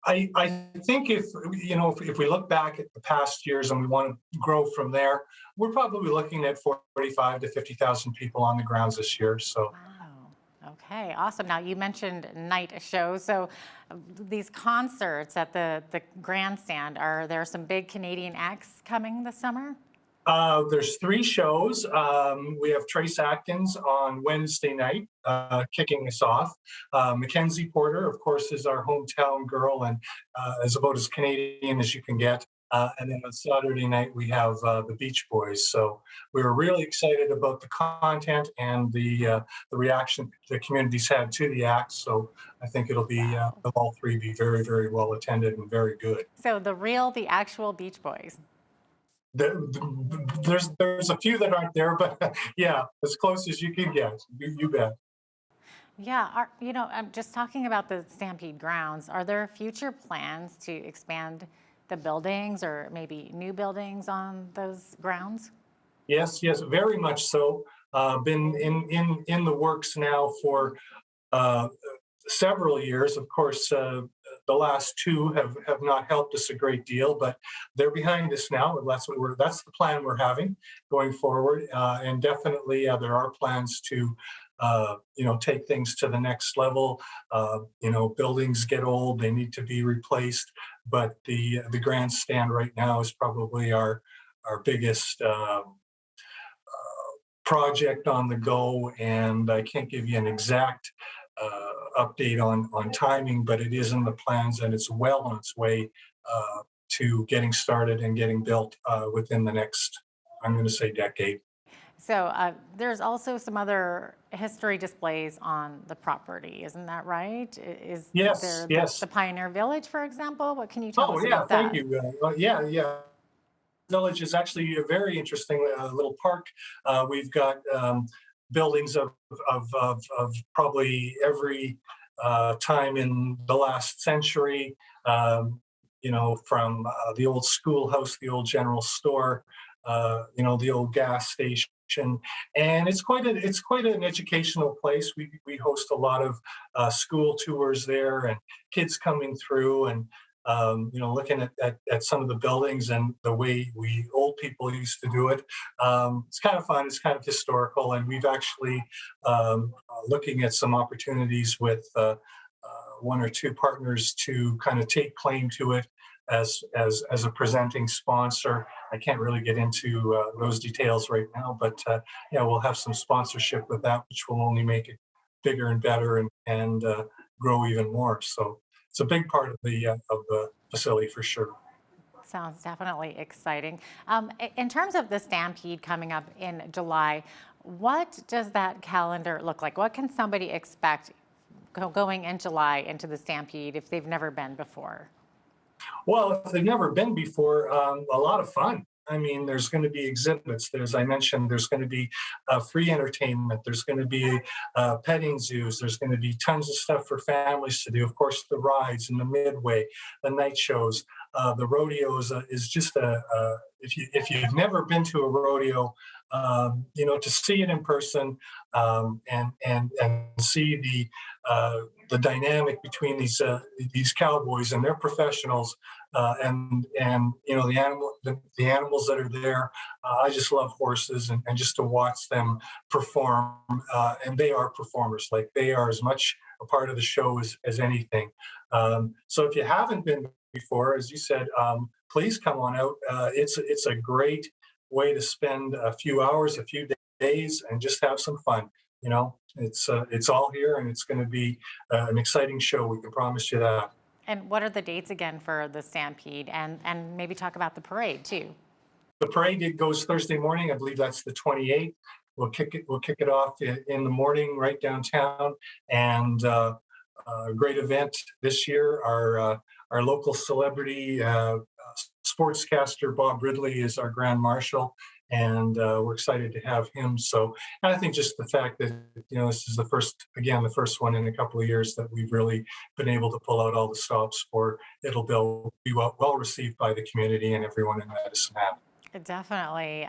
Speaker 16: I think if we look back at the past years and we want to grow from there, we're probably looking at 45 to 50,000 people on the grounds this year. So.
Speaker 6: Wow. Okay, awesome. Now you mentioned night shows. So these concerts at the grandstand, are there some big Canadian acts coming this summer?
Speaker 16: There's 3 shows. We have Trace Atkins on Wednesday night, kicking us off. Mackenzie Porter, of course, is our hometown girl and is about as Canadian as you can get. And then on Saturday night, we have the Beach Boys. So we were really excited about the content and the reaction the community's had to the act. So I think it'll be, all 3 be very, very well attended and very good.
Speaker 6: So the actual Beach Boys.
Speaker 16: There's a few that aren't there, but yeah, as close as you can get. You bet.
Speaker 6: Yeah, I'm just talking about the Stampede grounds. Are there future plans to expand the buildings or maybe new buildings on those grounds?
Speaker 16: Yes, very much so. Been in the works now for several years. Of course, the last 2 have not helped us a great deal, but they're behind us now. And that's the plan we're having going forward. And definitely, there are plans to, take things to the next level. Buildings get old; they need to be replaced. But the grandstand right now is probably our biggest project on the go, and I can't give you an exact update on timing, but it is in the plans and it's well on its way to getting started and getting built within the next, I'm going to say, decade.
Speaker 6: So there's also some other history displays on the property, isn't that right? Is
Speaker 16: yes,
Speaker 6: there
Speaker 16: yes.
Speaker 6: The Pioneer Village, for example? What can you tell us about that?
Speaker 16: Oh, yeah, thank you. Yeah. Village is actually a very interesting little park. We've got buildings of probably every time in the last century, from the old schoolhouse, the old general store, the old gas station. And it's quite an educational place. We host a lot of school tours there and kids coming through and looking at some of the buildings and the way we old people used to do it. It's kind of fun. It's kind of historical, and we've actually looking at some opportunities with 1 or 2 partners to kind of take claim to it as a presenting sponsor. I can't really get into those details right now, but we'll have some sponsorship with that, which will only make it bigger and better and grow even more. So it's a big part of the facility for sure.
Speaker 6: Sounds definitely exciting. In terms of the Stampede coming up in July, what does that calendar look like? What can somebody expect going in July into the Stampede if they've never been before?
Speaker 16: Well, if they've never been before, a lot of fun. I mean, there's going to be exhibits. As I mentioned, there's going to be free entertainment. There's going to be petting zoos. There's going to be tons of stuff for families to do. Of course, the rides and the midway, the night shows. The rodeos is just if you've never been to a rodeo, to see it in person and see the dynamic between these cowboys and they're professionals and the animals that are there. I just love horses and just to watch them perform, and they are performers. Like, they are as much a part of the show as anything. So if you haven't been before, as you said, please come on out. It's a great way to spend a few hours, a few days, and just have some fun. You know, it's all here, and it's going to be an exciting show. We can promise you that.
Speaker 6: And what are the dates again for the Stampede, and maybe talk about the parade too?
Speaker 16: The parade goes Thursday morning. I believe that's the 28th. We'll kick it off in the morning right downtown, and a great event this year. Our local celebrity sportscaster Bob Ridley is our Grand Marshal, and we're excited to have him. So, and I think just the fact that this is the first one in a couple of years that we've really been able to pull out all the stops for. It'll be well received by the community and everyone in Medicine Hat.
Speaker 6: Definitely.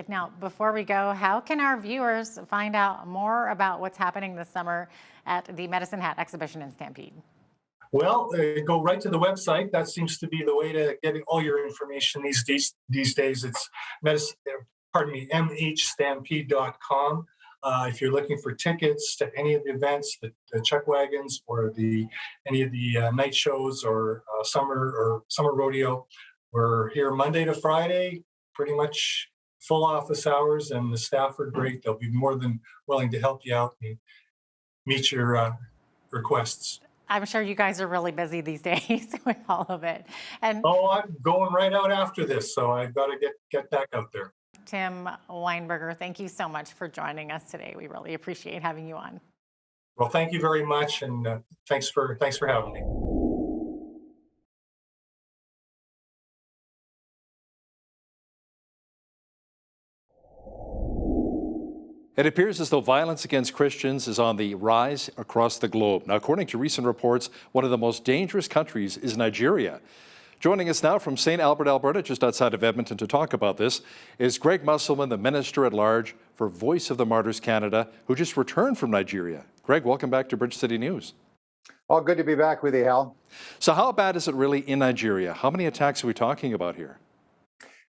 Speaker 6: Now, before we go, how can our viewers find out more about what's happening this summer at the Medicine Hat exhibition in Stampede?
Speaker 16: Well, go right to the website. That seems to be the way to get all your information these days. It's mhstampede.com. If you're looking for tickets to any of the events, the chuck wagons, or any of the night shows or summer rodeo, we're here Monday to Friday, pretty much full office hours, and the staff are great. They'll be more than willing to help you out and meet your requests.
Speaker 6: I'm sure you guys are really busy these days with all of it. And
Speaker 16: I'm going right out after this, so I've got to get back out there.
Speaker 6: Tim Weinberger, thank you so much for joining us today. We really appreciate having you on.
Speaker 16: Well, thank you very much, and thanks for having me.
Speaker 1: It appears as though violence against Christians is on the rise across the globe. Now, according to recent reports, one of the most dangerous countries is Nigeria. Joining us now from St. Albert, Alberta, just outside of Edmonton, to talk about this is Greg Musselman, the Minister at Large for Voice of the Martyrs Canada, who just returned from Nigeria. Greg, welcome back to Bridge City News.
Speaker 5: Oh, good to be back with you, Hal.
Speaker 1: So how bad is it really in Nigeria? How many attacks are we talking about here?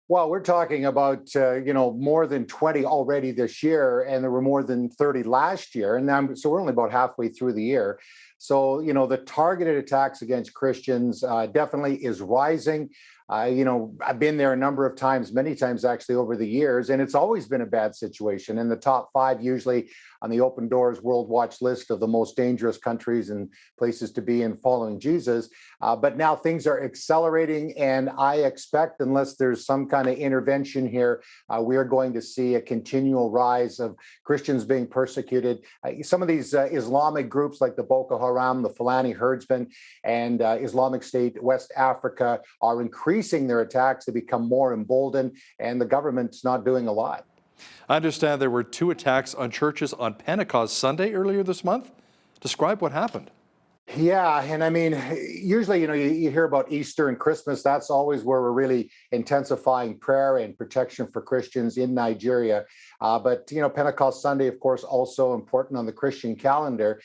Speaker 5: Well, we're talking about, more than 20 already this year, and there were more than 30 last year. And so we're only about halfway through the year. So, the targeted attacks against Christians definitely is rising. I've been there a number of times, many times actually over the years, and it's always been a bad situation. In the top 5, usually on the Open Doors World Watch list of the most dangerous countries and places to be in following Jesus. But now things are accelerating, and I expect, unless there's some kind of intervention here, we are going to see a continual rise of Christians being persecuted. Some of these Islamic groups like the Boko Haram, the Fulani herdsmen, and Islamic State West Africa are increasing their attacks to become more emboldened, and the government's not doing a lot.
Speaker 1: I understand there were 2 attacks on churches on Pentecost Sunday earlier this month. Describe what happened.
Speaker 5: Yeah, and I mean, usually, you hear about Easter and Christmas. That's always where we're really intensifying prayer and protection for Christians in Nigeria. But Pentecost Sunday, of course, also important on the Christian calendar.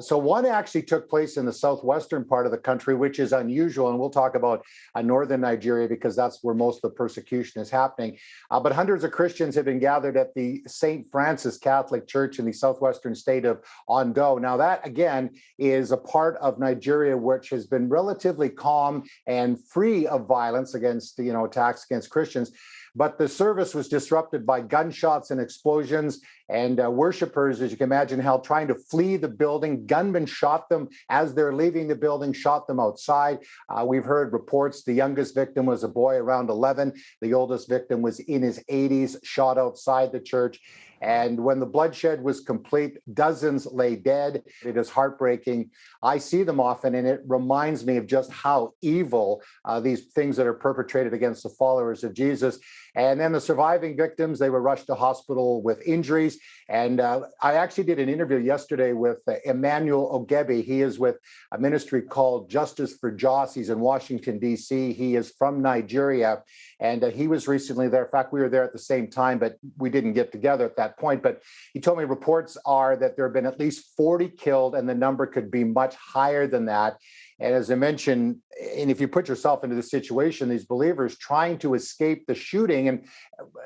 Speaker 5: So one actually took place in the southwestern part of the country, which is unusual. And we'll talk about northern Nigeria because that's where most of the persecution is happening. But hundreds of Christians have been gathered at the St. Francis Catholic Church in the southwestern state of Ondo. Now, that, again, is a part of Nigeria which has been relatively calm and free of violence against, attacks against Christians. But the service was disrupted by gunshots and explosions, and worshipers, as you can imagine, trying to flee the building. Gunmen shot them as they're leaving the building, shot them outside. We've heard reports the youngest victim was a boy around 11. The oldest victim was in his 80s, shot outside the church. And when the bloodshed was complete, dozens lay dead. It is heartbreaking. I see them often, and it reminds me of just how evil these things that are perpetrated against the followers of Jesus. And then the surviving victims, they were rushed to hospital with injuries. And I actually did an interview yesterday with Emmanuel Ogebe. He is with a ministry called Justice for Joss. He's in Washington, D.C. He is from Nigeria, and he was recently there. In fact, we were there at the same time, but we didn't get together at that point. But he told me reports are that there have been at least 40 killed, and the number could be much higher than that. And as I mentioned, and if you put yourself into the situation, these believers trying to escape the shooting,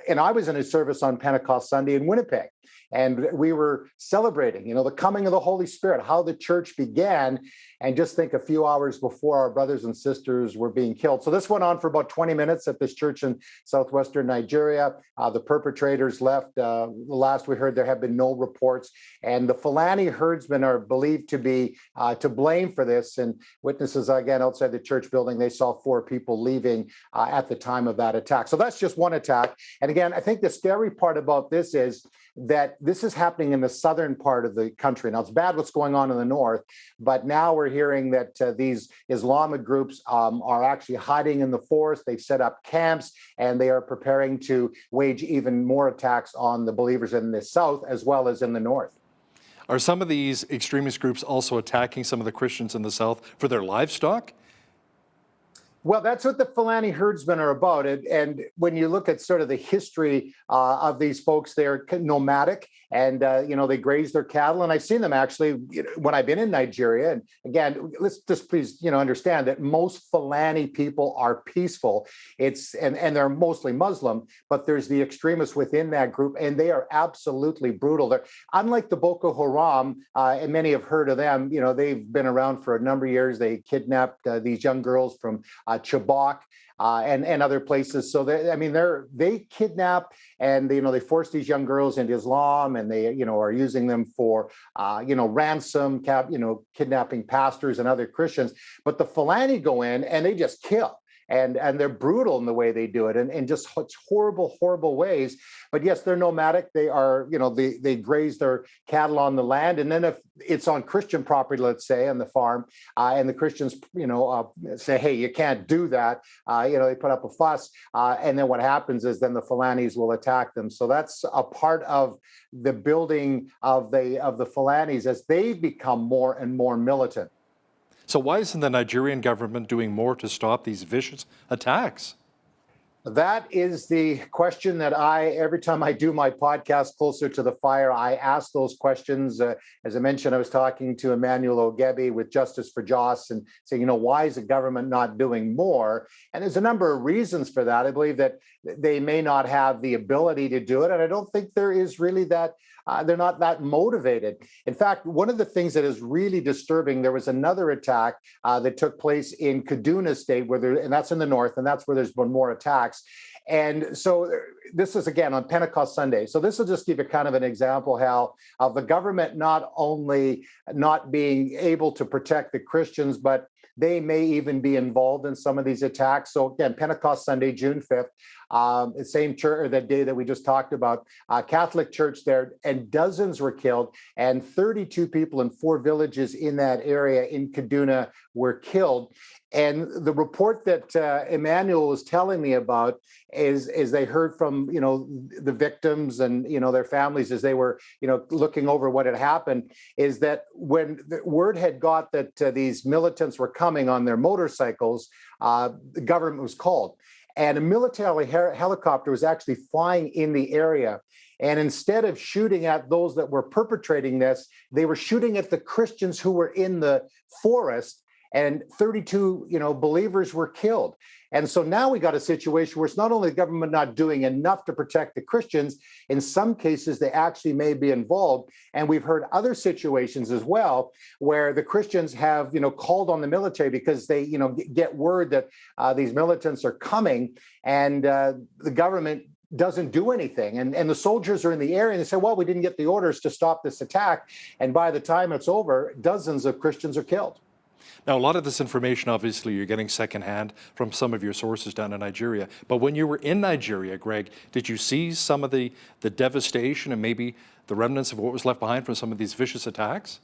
Speaker 5: and I was in a service on Pentecost Sunday in Winnipeg. And we were celebrating, the coming of the Holy Spirit, how the church began. And just think, a few hours before, our brothers and sisters were being killed. So this went on for about 20 minutes at this church in southwestern Nigeria. The perpetrators left. The last we heard, there have been no reports. And the Fulani herdsmen are believed to be to blame for this. And witnesses, again, outside the church building, they saw 4 people leaving at the time of that attack. So that's just one attack. And again, I think the scary part about this is that this is happening in the southern part of the country. Now, it's bad what's going on in the north, but now we're hearing that these Islamic groups are actually hiding in the forest. They've set up camps, and they are preparing to wage even more attacks on the believers in the south as well as in the north.
Speaker 1: Are some of these extremist groups also attacking some of the Christians in the south for their livestock?
Speaker 5: Well, that's what the Fulani herdsmen are about. And when you look at sort of the history of these folks, they're nomadic, and they graze their cattle. And I've seen them actually when I've been in Nigeria. And again, let's just please understand that most Fulani people are peaceful. And they're mostly Muslim, but there's the extremists within that group, and they are absolutely brutal. They're unlike the Boko Haram, and many have heard of them. They've been around for a number of years. They kidnapped these young girls from Chibok and other places. So they kidnap, and they force these young girls into Islam, and they are using them for ransom, kidnapping pastors and other Christians. But the Fulani go in and they just kill. And they're brutal in the way they do it, and just horrible, horrible ways. But yes, they're nomadic. They are, they graze their cattle on the land. And then if it's on Christian property, let's say, on the farm, and the Christians, say, hey, you can't do that. They put up a fuss. And then what happens is then the Fulanis will attack them. So that's a part of the building of the Fulanis as they become more and more militant.
Speaker 1: So why isn't the Nigerian government doing more to stop these vicious attacks?
Speaker 5: That is the question that every time I do my podcast, Closer to the Fire, I ask those questions. As I mentioned, I was talking to Emmanuel Ogebi with Justice for Joss and saying, why is the government not doing more? And there's a number of reasons for that. I believe that they may not have the ability to do it. And I don't think there is really that. They're not that motivated. In fact, one of the things that is really disturbing, there was another attack that took place in Kaduna State, and that's in the north, and that's where there's been more attacks. And so this is, again, on Pentecost Sunday. So this will just give you kind of an example, Hal, of the government not only not being able to protect the Christians, but they may even be involved in some of these attacks. So again, Pentecost Sunday, June 5th, same church, or that day that we just talked about, Catholic church there, and dozens were killed, and 32 people in 4 villages in that area in Kaduna were killed. And the report that Emmanuel was telling me about is they heard from, the victims and, their families as they were, looking over what had happened, is that when the word had got that these militants were coming on their motorcycles, the government was called. And a military helicopter was actually flying in the area. And instead of shooting at those that were perpetrating this, they were shooting at the Christians who were in the forest, and 32, believers were killed. And so now we got a situation where it's not only the government not doing enough to protect the Christians, in some cases they actually may be involved. And we've heard other situations as well where the Christians have, called on the military because they, get word that these militants are coming, and the government doesn't do anything. And the soldiers are in the area and they say, well, we didn't get the orders to stop this attack. And by the time it's over, dozens of Christians are killed.
Speaker 1: Now, a lot of this information, obviously, you're getting secondhand from some of your sources down in Nigeria. But when you were in Nigeria, Greg, did you see some of the devastation and maybe the remnants of what was left behind from some of these vicious attacks?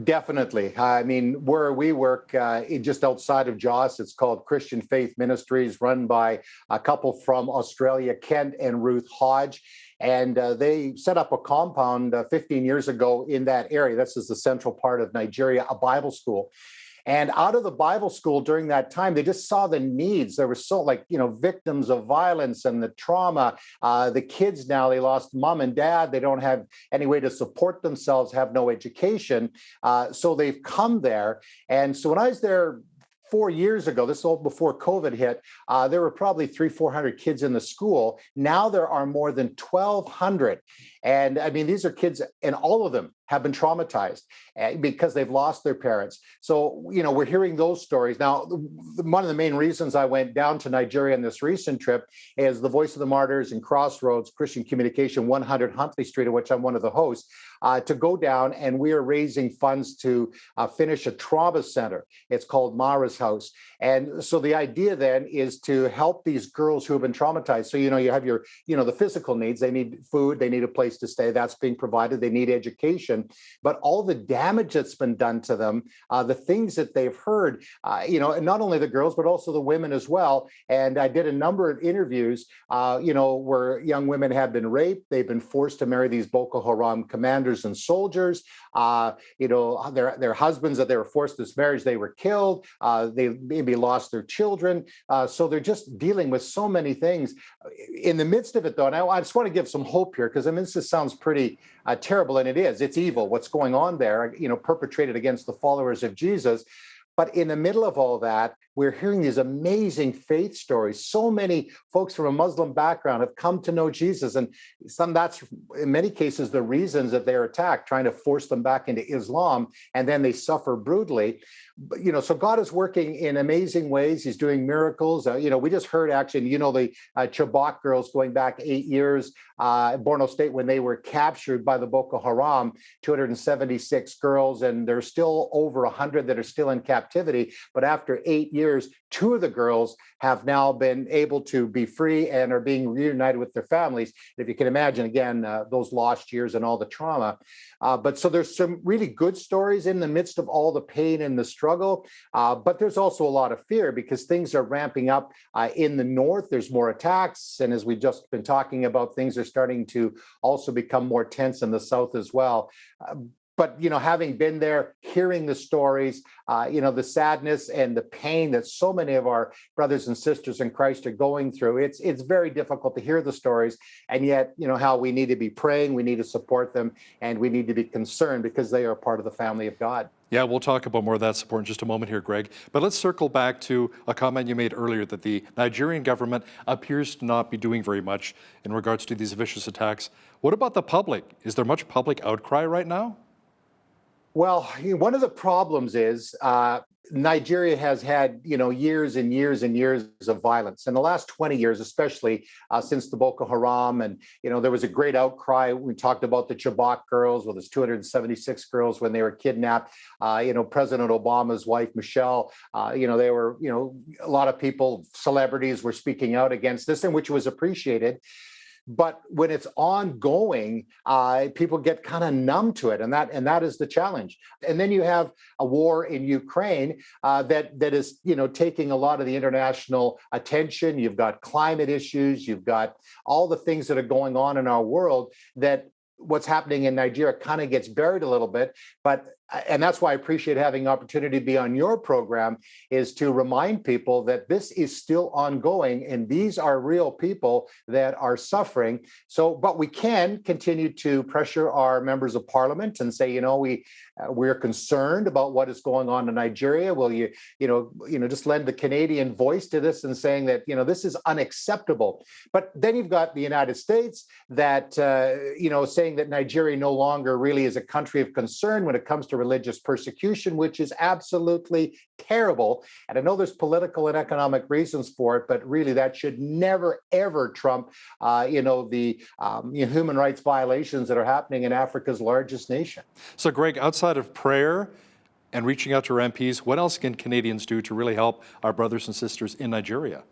Speaker 5: Definitely. I mean, where we work, just outside of Jos, it's called Christian Faith Ministries, run by a couple from Australia, Kent and Ruth Hodge. And they set up a compound 15 years ago in that area. This is the central part of Nigeria, a Bible school. And out of the Bible school during that time, they just saw the needs. There were victims of violence and the trauma. The kids now, they lost mom and dad. They don't have any way to support themselves, have no education. So they've come there. And so when I was there 4 years ago, this is all before COVID hit, there were probably 300-400 kids in the school. Now there are more than 1,200. And I mean, these are kids, and all of them have been traumatized because they've lost their parents. So, you know, we're hearing those stories. Now, one of the main reasons I went down to Nigeria on this recent trip is the Voice of the Martyrs and Crossroads Christian Communication 100 Huntley Street, of which I'm one of the hosts, to go down, and we are raising funds to finish a trauma center. It's called Mara's House. And so the idea then is to help these girls who have been traumatized. So, you know, you have your, you know, the physical needs. They need food, they need a place to stay. That's being provided. They need education. But all the damage that's been done to them, the things that they've heard, you know, and not only the girls, but also the women as well. And I did a number of interviews, you know, where young women have been raped. They've been forced to marry these Boko Haram commanders and soldiers. You know, their husbands that they were forced this marriage, they were killed. They maybe lost their children. So they're just dealing with so many things. In the midst of it, though, and I just want to give some hope here, because I mean, this sounds pretty terrible, and it is. It's evil what's going on there, you know, perpetrated against the followers of Jesus. But in the middle of all that, we're hearing these amazing faith stories. So many folks from a Muslim background have come to know Jesus, and that's in many cases the reasons that they're attacked, trying to force them back into Islam, and then they suffer brutally. But, you know, so God is working in amazing ways. He's doing miracles. You know, we just heard actually, you know, the Chibok girls going back 8 years, Borno State, when they were captured by the Boko Haram, 276 girls, and there's still over 100 that are still in captivity. But after 8 years, 2 of the girls have now been able to be free and are being reunited with their families. If you can imagine, again, those lost years and all the trauma. But so there's some really good stories in the midst of all the pain and the struggle. But there's also a lot of fear because things are ramping up in the north. There's more attacks. And as we've just been talking about, things are starting to also become more tense in the south as well. But, you know, having been there, hearing the stories, you know, the sadness and the pain that so many of our brothers and sisters in Christ are going through, it's very difficult to hear the stories. And yet, you know, how we need to be praying, we need to support them, and we need to be concerned because they are part of the family of God.
Speaker 1: Yeah, we'll talk about more of that support in just a moment here, Greg. But let's circle back to a comment you made earlier that the Nigerian government appears to not be doing very much in regards to these vicious attacks. What about the public? Is there much public outcry right now?
Speaker 5: Well, one of the problems is Nigeria has had, you know, years and years and years of violence. In the last 20 years, especially since the Boko Haram, and, you know, there was a great outcry. We talked about the Chibok girls, well, there's 276 girls when they were kidnapped. You know, President Obama's wife, Michelle, you know, they were, you know, a lot of people, celebrities were speaking out against this, and which was appreciated. But when it's ongoing, people get kind of numb to it, and that is the challenge. And then you have a war in Ukraine that is, you know, taking a lot of the international attention. You've got climate issues, you've got all the things that are going on in our world that what's happening in Nigeria kind of gets buried a little bit. And that's why I appreciate having the opportunity to be on your program, is to remind people that this is still ongoing and these are real people that are suffering. So, but we can continue to pressure our members of parliament and say, you know, we're concerned about what is going on in Nigeria. Will you just lend the Canadian voice to this and saying that, you know, this is unacceptable. But then you've got the United States that, you know, saying that Nigeria no longer really is a country of concern when it comes to religious persecution, which is absolutely terrible. And I know there's political and economic reasons for it, but really that should never, ever trump, you know, the human rights violations that are happening in Africa's largest nation.
Speaker 1: So, Greg, outside of prayer and reaching out to our MPs, what else can Canadians do to really help our brothers and sisters in Nigeria?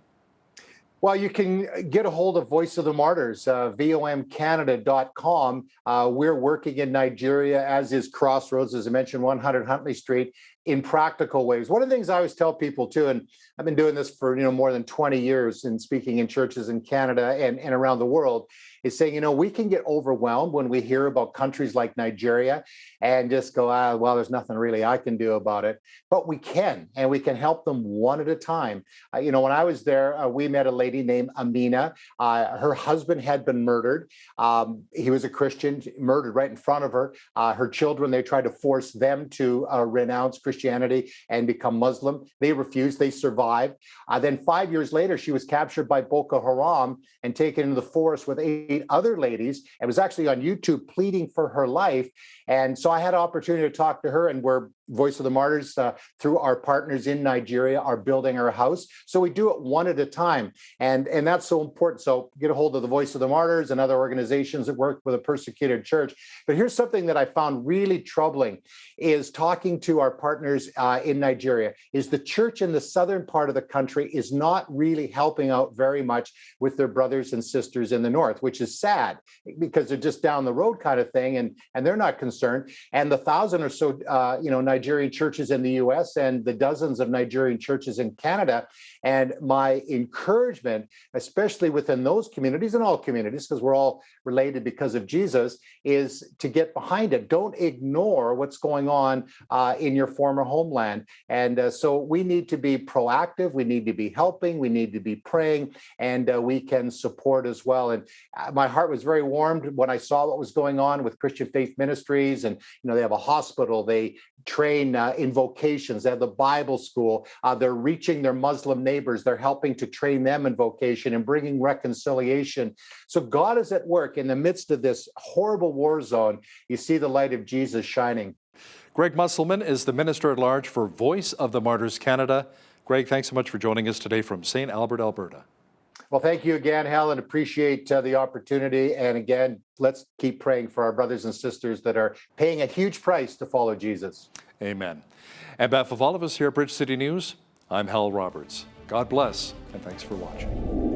Speaker 5: Well, you can get a hold of Voice of the Martyrs, vomcanada.com. We're working in Nigeria, as is Crossroads, as I mentioned, 100 Huntley Street, in practical ways. One of the things I always tell people too, and I've been doing this for, you know, more than 20 years and speaking in churches in Canada and around the world, is saying, you know, we can get overwhelmed when we hear about countries like Nigeria and just go, well, there's nothing really I can do about it. But we can, and we can help them one at a time. You know, when I was there, we met a lady named Amina. Her husband had been murdered. He was a Christian, murdered right in front of her. Her children, they tried to force them to renounce Christianity. Christianity and become Muslim. They refused. They survived. Then 5 years later, she was captured by Boko Haram and taken into the forest with 8 other ladies, and was actually on YouTube pleading for her life. And so I had an opportunity to talk to her, and we're Voice of the Martyrs, through our partners in Nigeria, are building our house. So we do it one at a time. And that's so important. So get a hold of the Voice of the Martyrs and other organizations that work with a persecuted church. But here's something that I found really troubling, is talking to our partners in Nigeria, is the church in the southern part of the country is not really helping out very much with their brothers and sisters in the north, which is sad, because they're just down the road kind of thing, and they're not concerned. And the 1,000 or so, Nigerian churches in the U.S. and the dozens of Nigerian churches in Canada. And my encouragement, especially within those communities and all communities, because we're all related because of Jesus, is to get behind it. Don't ignore what's going on in your former homeland. And so we need to be proactive. We need to be helping. We need to be praying, and we can support as well. And my heart was very warmed when I saw what was going on with Christian Faith Ministries. And, they have a hospital. They train in vocations. They have the Bible school. They're reaching their Muslim neighbors. They're helping to train them in vocation and bringing reconciliation. So God is at work in the midst of this horrible war zone. You see the light of Jesus shining.
Speaker 1: Greg Musselman is the Minister at Large for Voice of the Martyrs Canada. Greg, thanks so much for joining us today from St. Albert, Alberta.
Speaker 5: Well, thank you again, Helen. Appreciate the opportunity. And again, let's keep praying for our brothers and sisters that are paying a huge price to follow Jesus.
Speaker 1: Amen. And on behalf of all of us here at Bridge City News, I'm Hal Roberts. God bless, and thanks for watching.